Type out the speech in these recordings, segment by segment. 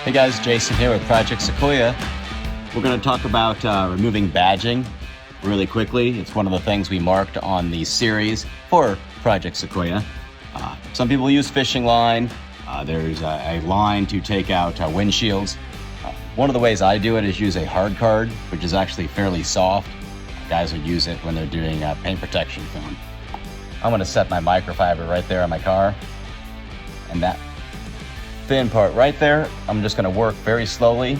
Hey guys, Jason here with Project Sequoia. We're going to talk about removing badging really quickly. It's one of the things we marked on the series for Project Sequoia. Some people use fishing line. There's a line to take out windshields. One of the ways I do it is use a hard card, which is actually fairly soft. Guys would use it when they're doing paint protection film. I'm going to set my microfiber right there on my car, and that thin part right there, I'm just going to work very slowly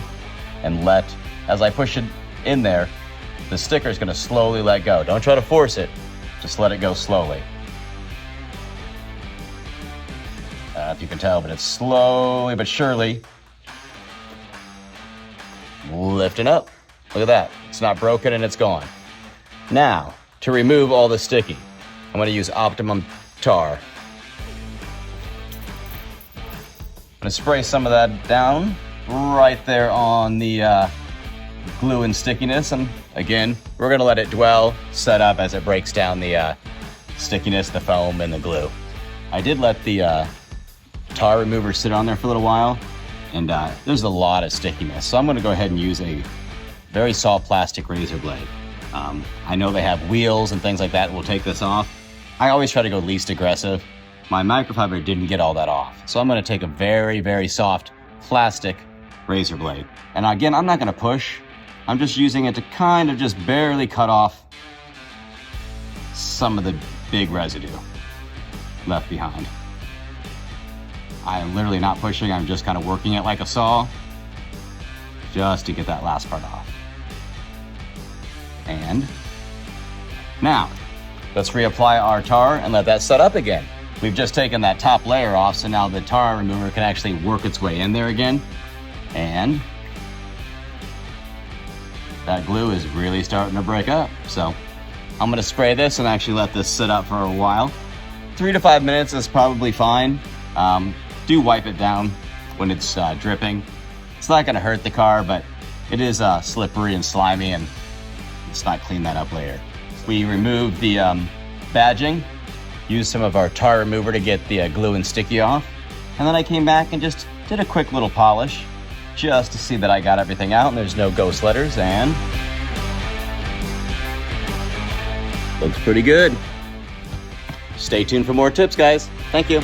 and as I push it in there, the sticker is going to slowly let go. Don't try to force it, just let it go slowly. I don't know if you can tell, but it's slowly but surely lifting up. Look at that, it's not broken and it's gone. Now, to remove all the sticky, I'm going to use Optimum tar. I'm going to spray some of that down right there on the glue and stickiness. And again, we're going to let it dwell, set up as it breaks down the stickiness, the foam, and the glue. I did let the tar remover sit on there for a little while, and there's a lot of stickiness. So I'm going to go ahead and use a very soft plastic razor blade. I know they have wheels and things like that will take this off. I always try to go least aggressive. My microfiber didn't get all that off. So I'm going to take a very, very soft plastic razor blade. And again, I'm not going to push. I'm just using it to kind of just barely cut off some of the big residue left behind. I'm literally not pushing. I'm just kind of working it like a saw just to get that last part off. And now let's reapply our tar and let that set up again. We've just taken that top layer off, so now the tar remover can actually work its way in there again. And that glue is really starting to break up. So I'm gonna spray this and actually let this sit up for a while. 3 to 5 minutes is probably fine. Do wipe it down when it's dripping. It's not gonna hurt the car, but it is slippery and slimy, and let's not clean that up later. We removed the badging, used some of our tar remover to get the glue and sticky off, and then I came back and just did a quick little polish just to see that I got everything out and there's no ghost letters, and looks pretty good. Stay tuned for more tips, guys. Thank you.